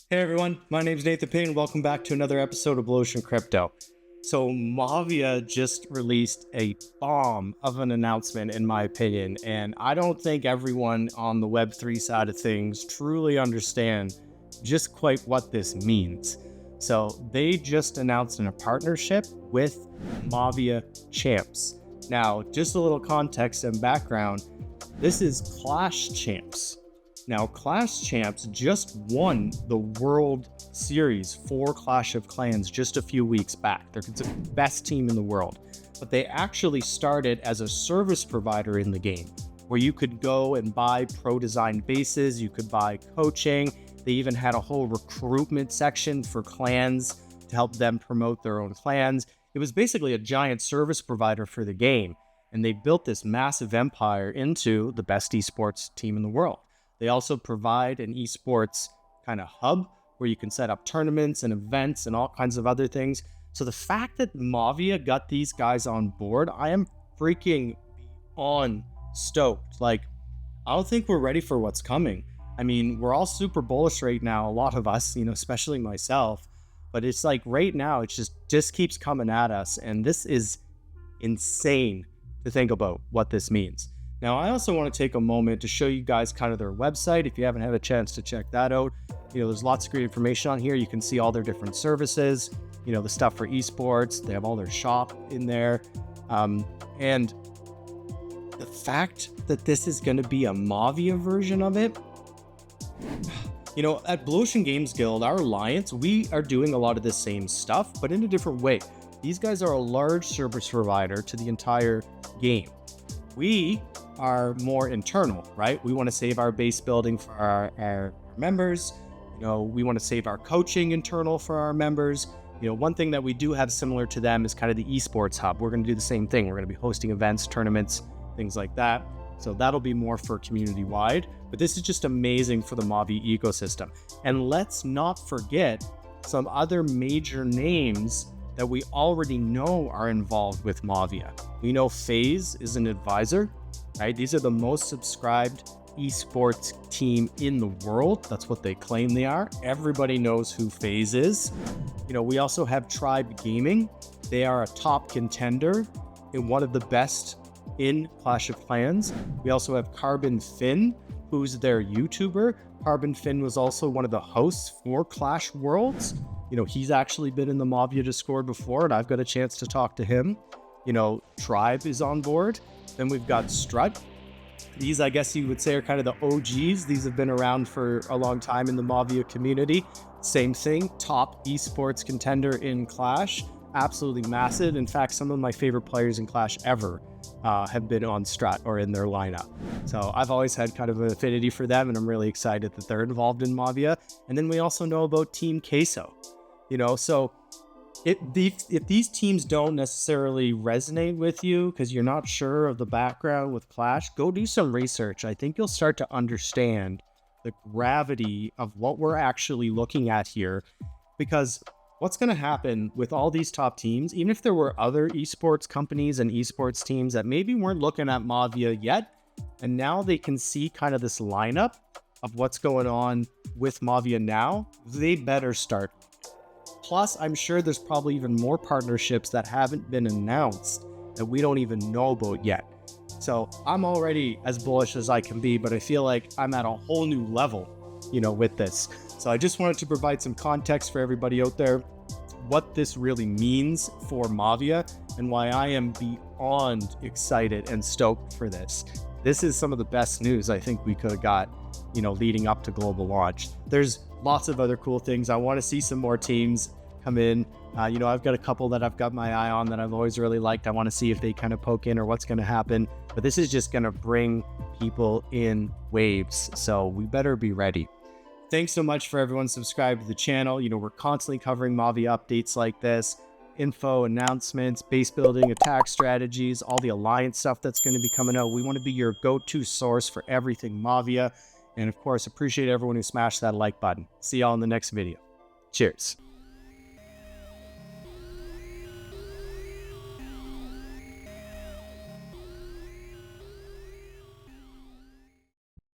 Hey everyone, my name is Nathan Payne. Welcome back to another episode of Blu Ocean Crypto. So Mavia just released a bomb of an announcement, in my opinion, and I don't think everyone on the Web3 side of things truly understand just quite what this means. So they just announced a partnership with Mavia Champs. Now, just a little context and background, this is Clash Champs. Now, Clash Champs just won the World Series for Clash of Clans just a few weeks back. They're the best team in the world. But they actually started as a service provider in the game, where you could go and buy pro-designed bases, you could buy coaching. They even had a whole recruitment section for clans to help them promote their own clans. It was basically a giant service provider for the game. And they built this massive empire into the best esports team in the world. They also provide an esports kind of hub where you can set up tournaments and events and all kinds of other things. So the fact that Mavia got these guys on board, I am freaking beyond stoked. Like, I don't think we're ready for what's coming. I mean, we're all super bullish right now, a lot of us, especially myself. But it's like right now, it just keeps coming at us. And this is insane to think about what this means. Now, I also want to take a moment to show you guys kind of their website. If you haven't had a chance to check that out, there's lots of great information on here. You can see all their different services, the stuff for esports. They have all their shop in there. And the fact that this is going to be a Mavia version of it, at Blu Ocean Games Guild, our alliance, we are doing a lot of the same stuff, but in a different way. These guys are a large service provider to the entire game. We are more internal, right? We want to save our base building for our members. We want to save our coaching internal for our members. One thing that we do have similar to them is kind of the esports hub. We're going to do the same thing. We're going to be hosting events, tournaments, things like that. So that'll be more for community wide, but this is just amazing for the Mavia ecosystem. And let's not forget some other major names that we already know are involved with Mavia. We know FaZe is an advisor, right? These are the most subscribed esports team in the world. That's what they claim they are. Everybody knows who FaZe is. We also have Tribe Gaming. They are a top contender and one of the best in Clash of Clans. We also have Carbon Finn, who's their YouTuber. Carbon Finn was also one of the hosts for Clash Worlds. He's actually been in the Mavia Discord before, and I've got a chance to talk to him. Tribe is on board. Then we've got Strut. These, I guess you would say, are kind of the OGs. These have been around for a long time in the Mavia community. Same thing, top esports contender in Clash. Absolutely massive. In fact, some of my favorite players in Clash ever have been on Strut or in their lineup. So I've always had kind of an affinity for them, and I'm really excited that they're involved in Mavia. And then we also know about Team Queso. So if these teams don't necessarily resonate with you because you're not sure of the background with Clash, go do some research. I think you'll start to understand the gravity of what we're actually looking at here, because what's going to happen with all these top teams, even if there were other esports companies and esports teams that maybe weren't looking at Mavia yet, and now they can see kind of this lineup of what's going on with Mavia now, they better start. Plus, I'm sure there's probably even more partnerships that haven't been announced that we don't even know about yet. So I'm already as bullish as I can be, but I feel like I'm at a whole new level, with this. So I just wanted to provide some context for everybody out there, what this really means for Mavia and why I am beyond excited and stoked for this. This is some of the best news I think we could have got, leading up to global launch. There's lots of other cool things. I want to see some more teams come in. I've got a couple that I've got my eye on that I've always really liked. I want to see if they kind of poke in or what's going to happen. But this is just going to bring people in waves. So we better be ready. Thanks so much for everyone subscribed to the channel. We're constantly covering Mavia updates like this, info, announcements, base building, attack strategies, all the alliance stuff that's going to be coming out. We want to be your go-to source for everything Mavia. And of course, appreciate everyone who smashed that like button. See y'all in the next video. Cheers.